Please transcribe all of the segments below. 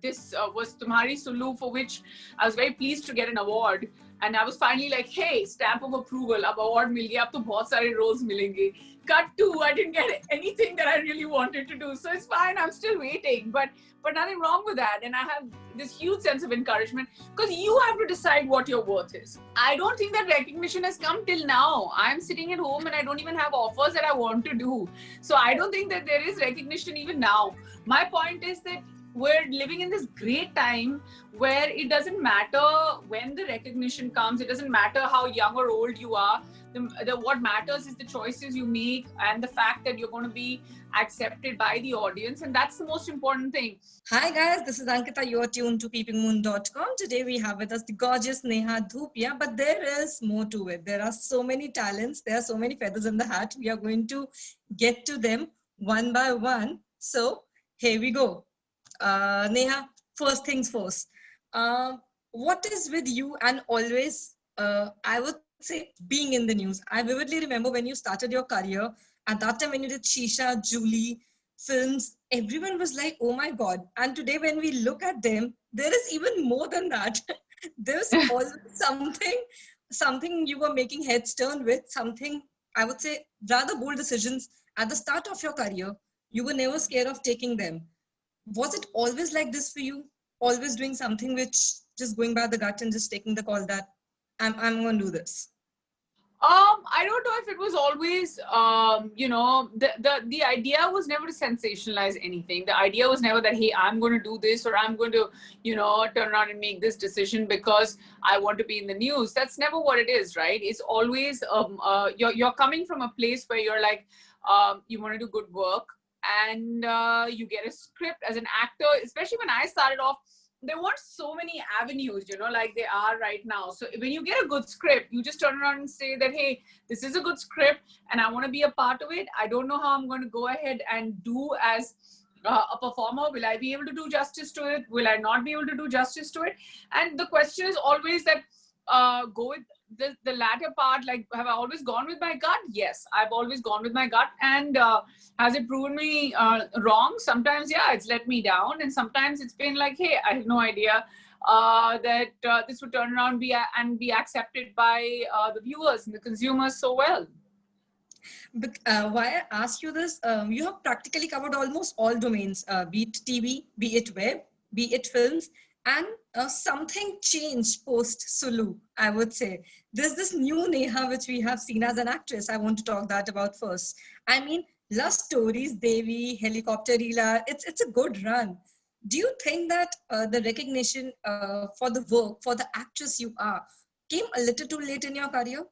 This was Tumhari Sulu, for which I was very pleased to get an award. And I was finally like, hey, stamp of approval, ab award mil gaya, ab to bahut sare roles milenge. Cut to, I didn't get anything that I really wanted to do. So it's fine, I'm still waiting. But nothing wrong with that. And I have this huge sense of encouragement because you have to decide what your worth is. I don't think that recognition has come till now. I'm sitting at home and I don't even have offers that I want to do. So I don't think that there is recognition even now. My point is that we're living in this great time where it doesn't matter when the recognition comes. It doesn't matter how young or old you are. What matters is the choices you make and the fact that you're going to be accepted by the audience. And that's the most important thing. Hi guys, this is Ankita. You're tuned to PeepingMoon.com. Today we have with us the gorgeous Neha Dhupia, but there is more to it. There are so many talents. There are so many feathers in the hat. We are going to get to them one by one. So here we go. Neha, first things first. What is with you and always, I would say, being in the news? I vividly remember when you started your career. At that time when you did Shisha, Julie, films, everyone was like, oh my God. And today when we look at them, there is even more than that. There's always something you were making heads turn with, something, I would say, rather bold decisions at the start of your career. You were never scared of taking them. Was it always like this for you? Always doing something which just going by the gut and just taking the call that I'm going to do this? I don't know if it was always, the idea was never to sensationalize anything. The idea was never that, hey, I'm going to do this or I'm going to, turn around and make this decision because I want to be in the news. That's never what it is, right? It's always, you're coming from a place where you're like, you want to do good work and you get a script as an actor, especially when I started off. There weren't so many avenues, like they are right now. So when you get a good script, you just turn around and say that, hey, this is a good script and I want to be a part of it. I don't know how I'm going to go ahead and do as a performer. Will I be able to do justice to it? Will I not be able to do justice to it? And the question is always that, go with the latter part. Like, have I always gone with my gut? Yes, I've always gone with my gut. And has it proven me wrong? Sometimes, yeah, it's let me down. And sometimes it's been like, hey, I had no idea that this would turn around and be accepted by the viewers and the consumers so well. But, why I ask you this, you have practically covered almost all domains, be it TV, be it web, be it films, and something changed post Sulu, I would say. There's this new Neha which we have seen as an actress. I want to talk that about first. I mean, Love Stories, Devi, Helicopter Reela, it's a good run. Do you think that the recognition for the work, for the actress you are, came a little too late in your career?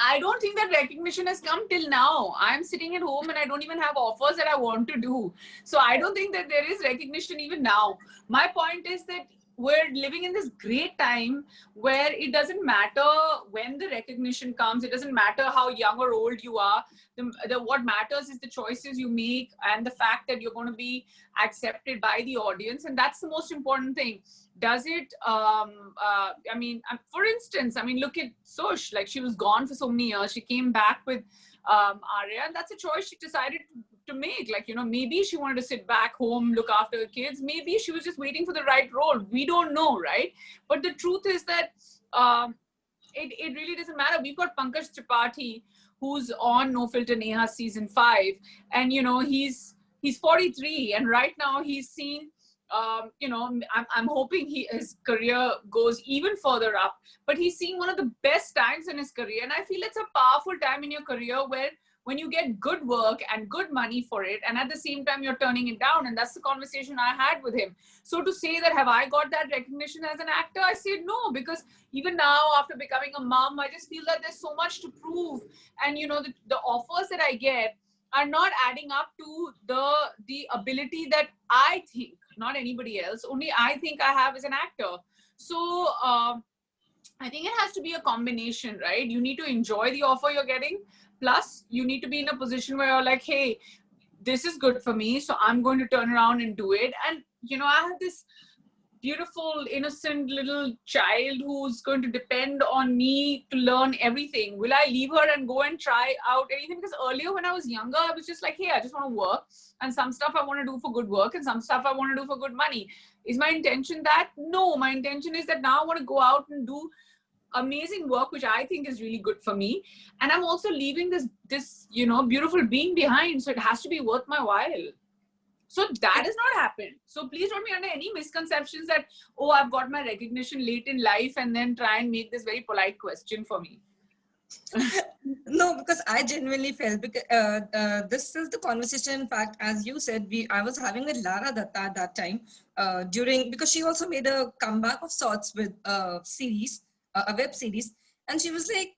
I don't think that recognition has come till now. I'm sitting at home and I don't even have offers that I want to do. So I don't think that there is recognition even now. My point is that we're living in this great time where it doesn't matter when the recognition comes. It doesn't matter how young or old you are. What matters is the choices you make and the fact that you're going to be accepted by the audience. And that's the most important thing. Does it, for instance, look at Sosh, like she was gone for so many years. She came back with Arya, and that's a choice she decided to make. Like, maybe she wanted to sit back home, look after her kids. Maybe she was just waiting for the right role. We don't know, right? But the truth is that it really doesn't matter. We've got Pankaj Tripathi, who's on No Filter Neha season 5. And, he's 43. And right now he's seeing, I'm hoping his career goes even further up, but he's seeing one of the best times in his career. And I feel it's a powerful time in your career where when you get good work and good money for it, and at the same time you're turning it down. And that's the conversation I had with him. So to say that, have I got that recognition as an actor? I said no, because even now after becoming a mom, I just feel that there's so much to prove. And the offers that I get are not adding up to the ability that I think, not anybody else, only I think I have as an actor. So I think it has to be a combination, right? You need to enjoy the offer you're getting. Plus, you need to be in a position where you're like, hey, this is good for me, so I'm going to turn around and do it. And, I have this beautiful, innocent little child who's going to depend on me to learn everything? Will I leave her and go and try out anything? Because earlier when I was younger, I was just like, hey, I just want to work, and some stuff I want to do for good work, and some stuff I want to do for good money. Is my intention that? No, my intention is that now I want to go out and do amazing work, which I think is really good for me. And I'm also leaving this beautiful being behind. So it has to be worth my while. So that has not happened. So please don't be under any misconceptions that, oh, I've got my recognition late in life, and then try and make this very polite question for me. No, because I genuinely felt, because this is the conversation. In fact, as you said, I was having with Lara Datta at that time, because she also made a comeback of sorts with series, a web series, and she was like,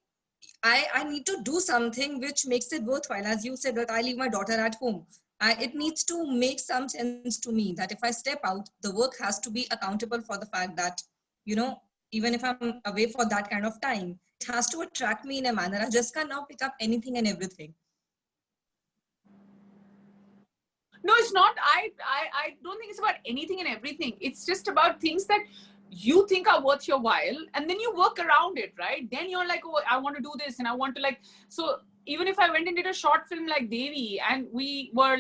I need to do something which makes it worthwhile. As you said, that I leave my daughter at home. It needs to make some sense to me that if I step out, the work has to be accountable for the fact that, even if I'm away for that kind of time, it has to attract me in a manner. I just can't now pick up anything and everything. No, it's not. I don't think it's about anything and everything. It's just about things that you think are worth your while, and then you work around it, right? Then you're like, oh, I want to do this, and I want to so even if I went and did a short film like Devi, and we were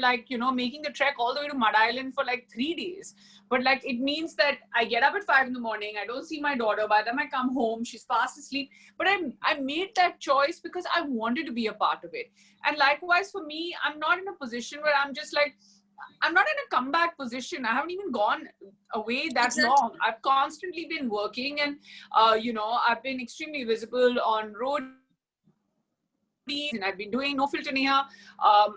making the trek all the way to Mud Island for 3 days, but it means that I get up at 5 in the morning, I don't see my daughter. By the time I come home, she's fast asleep. But I made that choice because I wanted to be a part of it. And likewise for me, I'm not in a position where I'm just I'm not in a comeback position. I haven't even gone away that long. I've constantly been working, and I've been extremely visible on Roadies, and I've been doing No Filter Neha,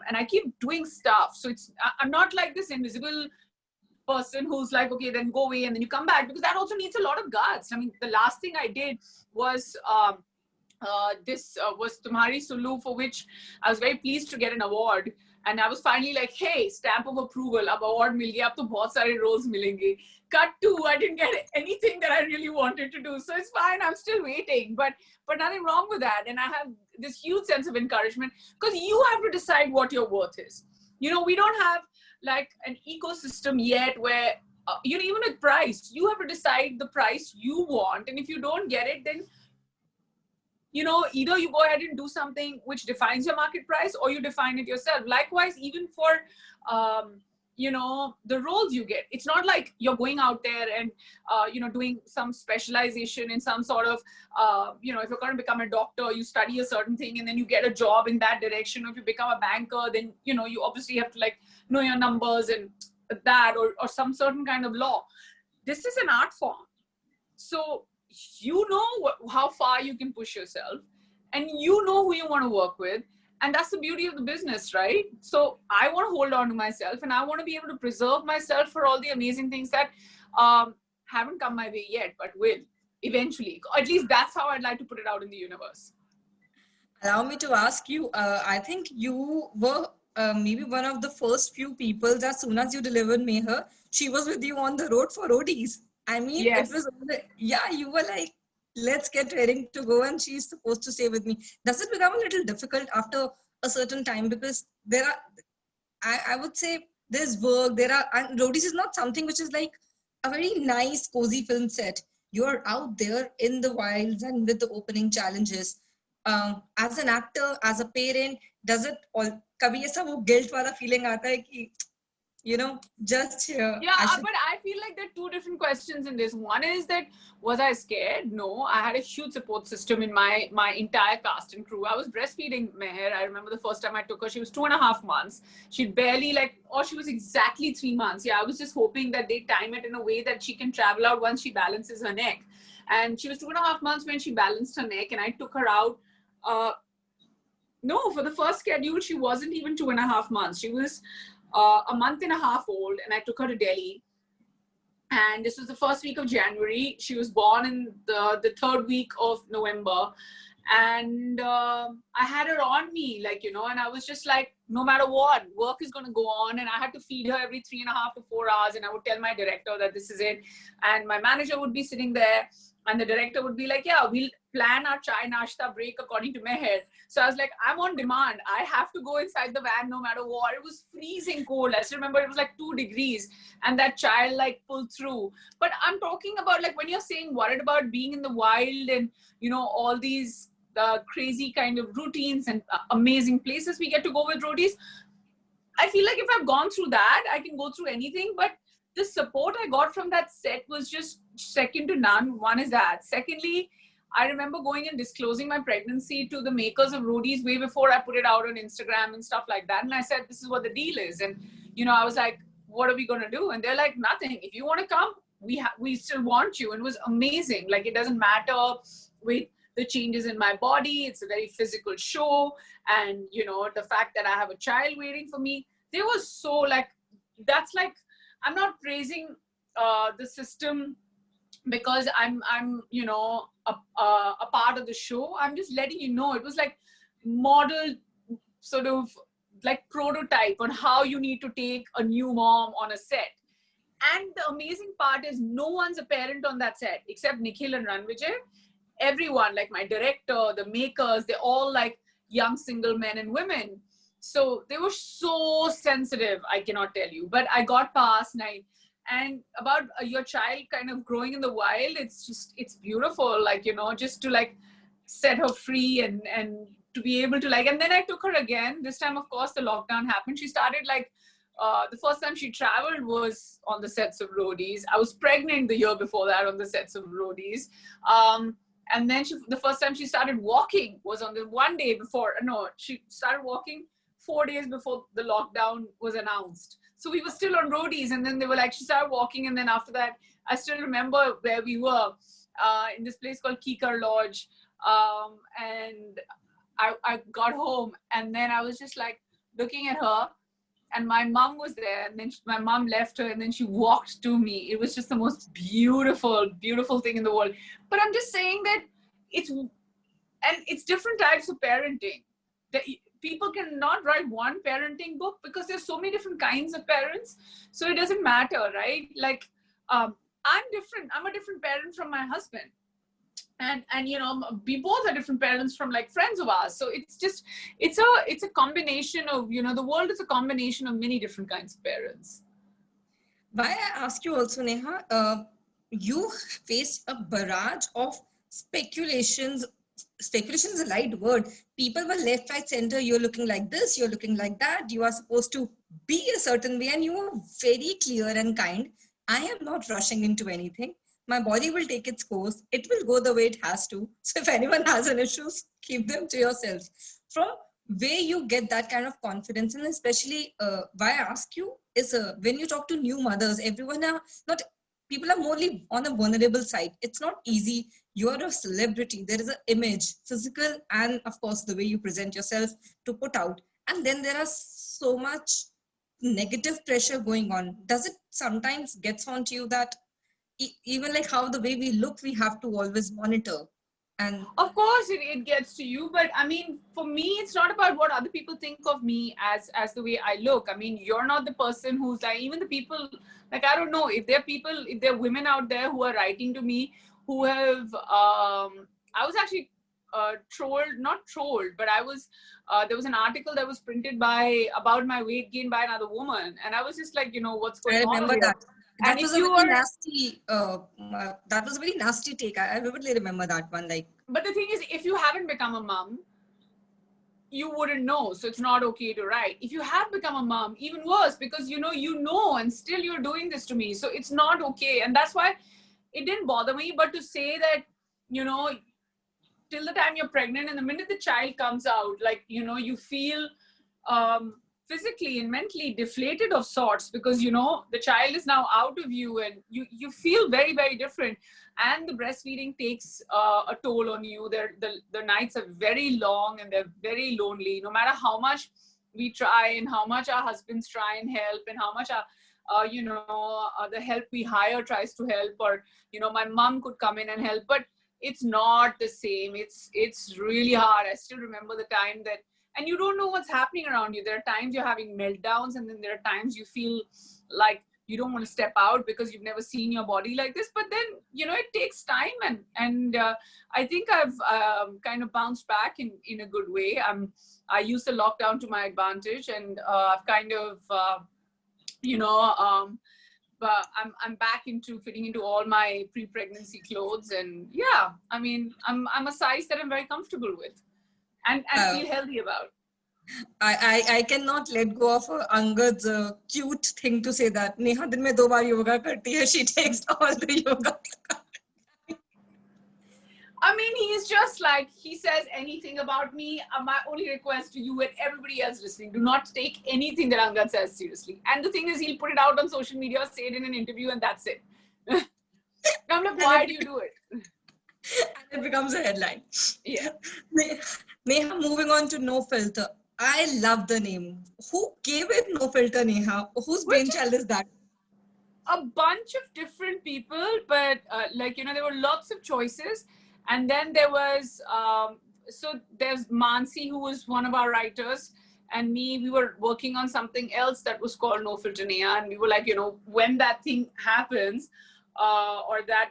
and I keep doing stuff. So I'm not like this invisible person who's like, okay, then go away and then you come back, because that also needs a lot of guts. I mean, the last thing I did was this was Tumhari Sulu, for which I was very pleased to get an award. And I was finally like, hey, stamp of approval, ab award mil gaya, ab to bahut sare roles milenge. Cut to, I didn't get anything that I really wanted to do. So it's fine, I'm still waiting, but nothing wrong with that. And I have this huge sense of encouragement, because you have to decide what your worth is. We don't have an ecosystem yet where, even with price, you have to decide the price you want. And if you don't get it, then either you go ahead and do something which defines your market price, or you define it yourself. Likewise, even for, the roles you get. It's not like you're going out there and, doing some specialization in some sort of, if you're going to become a doctor, you study a certain thing and then you get a job in that direction. Or if you become a banker, then, you obviously have to know your numbers and that, or some certain kind of law. This is an art form. So, how far you can push yourself, and who you want to work with, and that's the beauty of the business, right? So I want to hold on to myself, and I want to be able to preserve myself for all the amazing things that haven't come my way yet, but will eventually. At least that's how I'd like to put it out in the universe. Allow me to ask you, I think you were maybe one of the first few people, as soon as you delivered Mehr, she was with you on the road for Roadies. I mean, yes. It was, you were like, let's get ready to go, and she's supposed to stay with me. Does it become a little difficult after a certain time? Because there are, I would say, there's work, and Roadies is not something which is like a very nice, cozy film set. You're out there in the wilds and with the opening challenges. As an actor, as a parent, does it all, kabhi aisa wo guilt wala feeling aata hai ki, just here. Yeah, but I feel like there are two different questions in this. One is that, was I scared? No, I had a huge support system in my entire cast and crew. I was breastfeeding Mehr. I remember the first time I took her, she was 2.5 months. She'd barely she was exactly 3 months. Yeah, I was just hoping that they time it in a way that she can travel out once she balances her neck. And she was 2.5 months when she balanced her neck, and I took her out. No, for the first schedule, she wasn't even 2.5 months. She was a month and a half old, and I took her to Delhi. And this was the first week of January. She was born in the third week of November. And I had her on me, and I was just like, no matter what, work is going to go on. And I had to feed her every 3.5 to 4 hours. And I would tell my director that this is it. And my manager would be sitting there. And the director would be like, yeah, we'll plan our chai nashta break according to Mehr. So I was like, I'm on demand. I have to go inside the van no matter what. It was freezing cold. I still remember it was like 2 degrees and that child like pulled through. But I'm talking about like when you're saying worried about being in the wild and, you know, all these crazy kind of routines and amazing places we get to go with Roadies. I feel like if I've gone through that, I can go through anything. But the support I got from that set was just second to none. One is that. Secondly, I remember going and disclosing my pregnancy to the makers of Roadies way before I put it out on Instagram and stuff like that. And I said, this is what the deal is. And, you know, I was like, what are we going to do? And they're like, nothing. If you want to come, we still want you. And it was amazing. Like, it doesn't matter with the changes in my body. It's a very physical show. And, you know, the fact that I have a child waiting for me, they were so like, that's like, I'm not praising the system because I'm you know, a part of the show. I'm just letting you know, it was like model sort of like prototype on how you need to take a new mom on a set. And the amazing part is no one's a parent on that set except Nikhil and Ranvijay. Everyone, like my director, the makers, they're all like young single men and women. So they were so sensitive, I cannot tell you. But I got past 9. And about your child kind of growing in the wild, it's beautiful. Like, you know, just to like set her free and to be able to like, and then I took her again. This time, of course, the lockdown happened. She started like, the first time she traveled was on the sets of Roadies. I was pregnant the year before that on the sets of Roadies. And then the first time she started walking was on the one day before, no, she started walking 4 days before the lockdown was announced. So we were still on Roadies, and then they were like, she started walking, and then after that, I still remember where we were in this place called Kikar Lodge. And I got home, and then I was just like looking at her, and my mom was there, and then my mom left her, and then she walked to me. It was just the most beautiful, beautiful thing in the world. But I'm just saying that it's different types of parenting. People cannot write one parenting book because there's so many different kinds of parents. So it doesn't matter, right? Like, I'm different. I'm a different parent from my husband. And you know, we both are different parents from like friends of ours. So it's a combination of, you know, the world is a combination of many different kinds of parents. Why I ask you also, Neha, you faced a barrage of speculations. Speculation is a light word. People were left, right, center. You're looking like this, you're looking like that. You are supposed to be a certain way, and you were very clear and kind. I am not rushing into anything. My body will take its course. It will go the way it has to. So if anyone has an issues, keep them to yourself. From where you get that kind of confidence, and especially why I ask you is when you talk to new mothers, people are mostly on a vulnerable side. It's not easy. You're a celebrity. There is an image, physical, and of course, the way you present yourself to put out. And then there are so much negative pressure going on. Does it sometimes gets onto you that even like how the way we look, we have to always monitor? And of course it gets to you, but I mean, for me, it's not about what other people think of me as the way I look. I mean, you're not the person who's like, even the people, like, I don't know if there are women out there who are writing to me who have, I was actually not trolled, but there was an article that was printed about my weight gain by another woman. And I was just like, you know, what's going on? I remember that. That was a very nasty take. I vividly remember that one. Like, but the thing is, if you haven't become a mom, you wouldn't know. So it's not okay to write. If you have become a mom, even worse, because you know, and still you're doing this to me. So it's not okay. And that's why it didn't bother me. But to say that, you know, till the time you're pregnant and the minute the child comes out, like, you know, you feel physically and mentally deflated of sorts, because, you know, the child is now out of you and you feel very, very different. And the breastfeeding takes a toll on you. The nights are very long and they're very lonely. No matter how much we try and how much our husbands try and help and how much the help we hire tries to help, or, you know, my mom could come in and help, but it's not the same. It's really hard. I still remember the time that, and you don't know what's happening around you. There are times you're having meltdowns, and then there are times you feel like you don't want to step out because you've never seen your body like this. But then, you know, it takes time, and I think I've kind of bounced back in a good way. I used the lockdown to my advantage, and I've kind of, you know, but I'm back into fitting into all my pre-pregnancy clothes, and yeah, I mean, I'm a size that I'm very comfortable with, and feel healthy about. I cannot let go of Angad's cute thing to say that Neha din mein 2 baar yoga karti hai. She takes all the yoga. I mean, he's just like, he says anything about me. My only request to you and everybody else listening, do not take anything that Angad says seriously. And the thing is, he'll put it out on social media, say it in an interview, and that's it. I'm like, why do you do it? And it becomes a headline. Yeah. Neha, moving on to No Filter. I love the name. Who gave it No Filter, Neha? Whose brainchild is that? A bunch of different people, but like, you know, there were lots of choices. And then there was, so there's Mansi, who was one of our writers, and me. We were working on something else that was called No Filter Neha. And we were like, you know, when that thing happens, or that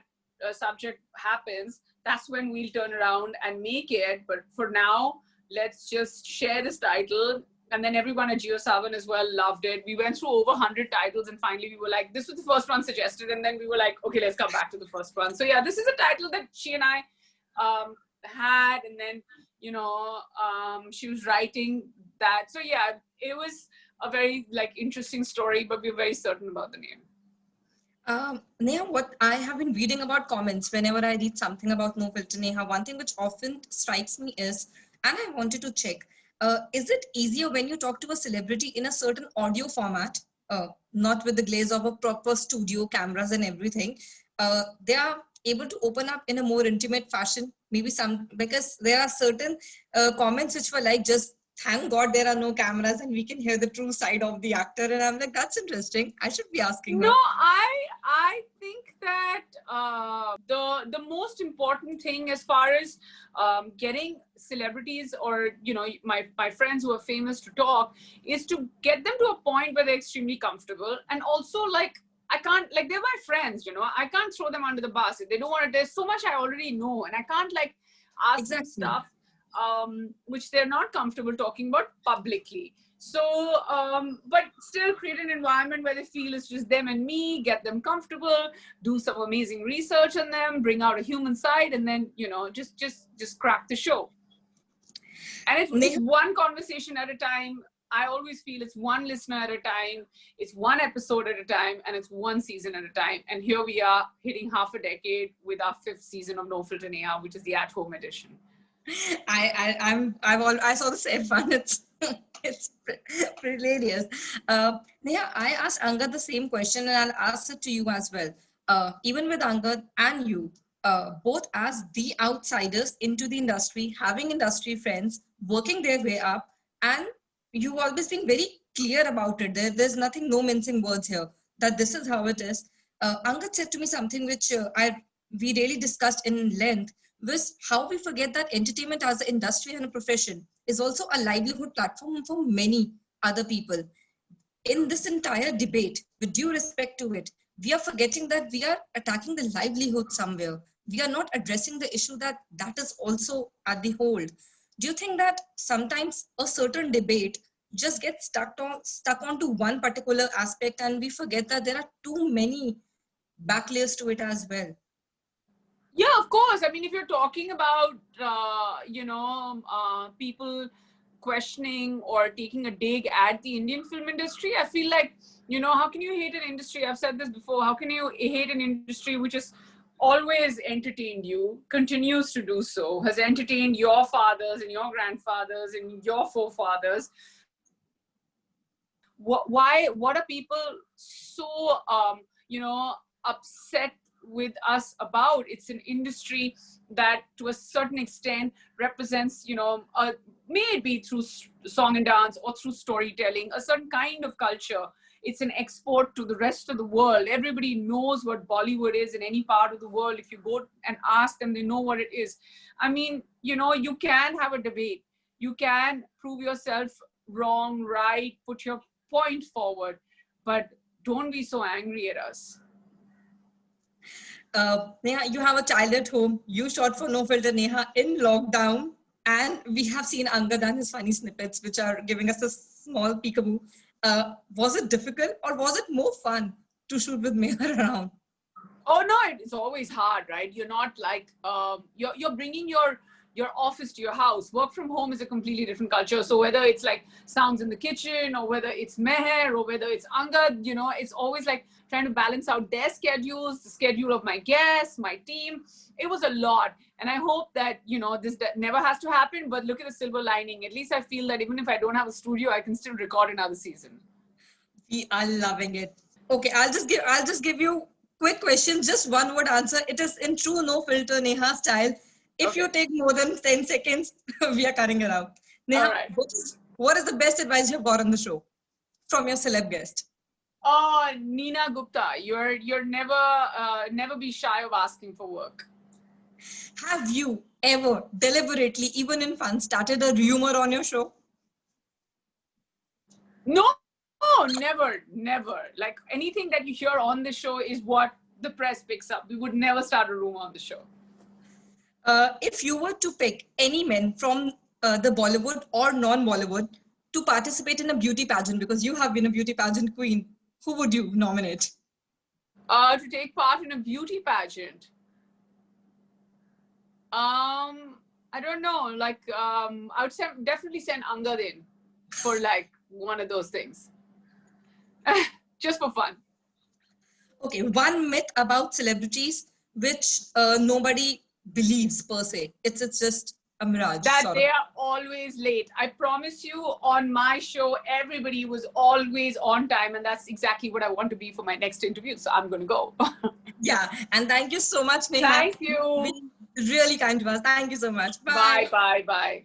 subject happens, that's when we'll turn around and make it. But for now, let's just share this title. And then everyone at JioSaavn as well loved it. We went through over 100 titles, and finally we were like, this was the first one suggested. And then we were like, okay, let's come back to the first one. So yeah, this is a title that she and I had, and then, you know, she was writing that. So yeah, it was a very like interesting story, but we're very certain about the name. Neha, what I have been reading about comments whenever I read something about No Filter Neha, one thing which often strikes me is, and I wanted to check, is it easier when you talk to a celebrity in a certain audio format, not with the glaze of a proper studio, cameras and everything? They are able to open up in a more intimate fashion, maybe some, because there are certain comments which were like, just thank God there are no cameras and we can hear the true side of the actor. And I'm like, that's interesting. I should be asking her. No, I think that the most important thing as far as getting celebrities, or, you know, my friends who are famous to talk, is to get them to a point where they're extremely comfortable. And also, like, I can't, like, they're my friends, you know, I can't throw them under the bus. If they don't want to, there's so much I already know, and I can't like ask them stuff which they're not comfortable talking about publicly. So, but still create an environment where they feel it's just them and me, get them comfortable, do some amazing research on them, bring out a human side, and then, you know, just crack the show. And it's one conversation at a time. I always feel it's one listener at a time, it's one episode at a time, and it's one season at a time. And here we are hitting half a decade with our 5th season of No Filter Neha, which is the at-home edition. I saw the same one. It's hilarious. Neha, I asked Angad the same question, and I'll ask it to you as well. Even with Angad and you, both as the outsiders into the industry, having industry friends, working their way up, and you've always been very clear about it. There's nothing, no mincing words here, that this is how it is. Angad said to me something which we really discussed in length, was how we forget that entertainment as an industry and a profession is also a livelihood platform for many other people. In this entire debate, with due respect to it, we are forgetting that we are attacking the livelihood somewhere. We are not addressing the issue that is also at the hold. Do you think that sometimes a certain debate just gets stuck onto one particular aspect, and we forget that there are too many back layers to it as well? Yeah, of course. I mean, if you're talking about, you know, people questioning or taking a dig at the Indian film industry, I feel like, you know, how can you hate an industry? I've said this before. How can you hate an industry which has always entertained you, continues to do so, has entertained your fathers and your grandfathers and your forefathers? What are people so, you know, upset with us about? It's an industry that to a certain extent represents, you know, may it be through song and dance or through storytelling, a certain kind of culture. It's an export to the rest of the world. Everybody knows what Bollywood is in any part of the world. If you go and ask them, they know what it is. I mean, you know, you can have a debate. You can prove yourself wrong, right, put your point forward. But don't be so angry at us. Neha, you have a child at home. You shot for No Filter Neha in lockdown. And we have seen Angad and his funny snippets, which are giving us a small peekaboo. Was it difficult or was it more fun to shoot with Mehr around? Oh no, it's always hard, right? You're not like you're bringing your office to your house. Work from home is a completely different culture. So whether it's like sounds in the kitchen, or whether it's Mehr, or whether it's Angad, you know, it's always like trying to balance out their schedules, the schedule of my guests, my team. It was a lot, and I hope that, you know, this never has to happen. But look at the silver lining. At least I feel that even if I don't have a studio, I can still record another season. We are loving it. Okay, I'll just give you quick questions, just one word answer. It is in true No Filter Neha style. If Okay. you take more than 10 seconds, we are cutting it out. Neha, All right. what is the best advice you've got on the show from your celeb guest? Oh, Neha Dhupia, you're never be shy of asking for work. Have you ever deliberately, even in fun, started a rumor on your show? No, never. Like anything that you hear on the show is what the press picks up. We would never start a rumor on the show. If you were to pick any men from the Bollywood or non-Bollywood to participate in a beauty pageant, because you have been a beauty pageant queen, who would you nominate? To take part in a beauty pageant. I don't know. Like, I would definitely send Angad in for like one of those things, just for fun. Okay, one myth about celebrities which nobody believes per se. It's just a mirage. That they are always late. I promise you, on my show, everybody was always on time, and that's exactly what I want to be for my next interview. So I'm going to go. Yeah, and thank you so much, Neha. Thank you. Really kind to us. Thank you so much. Bye. Bye.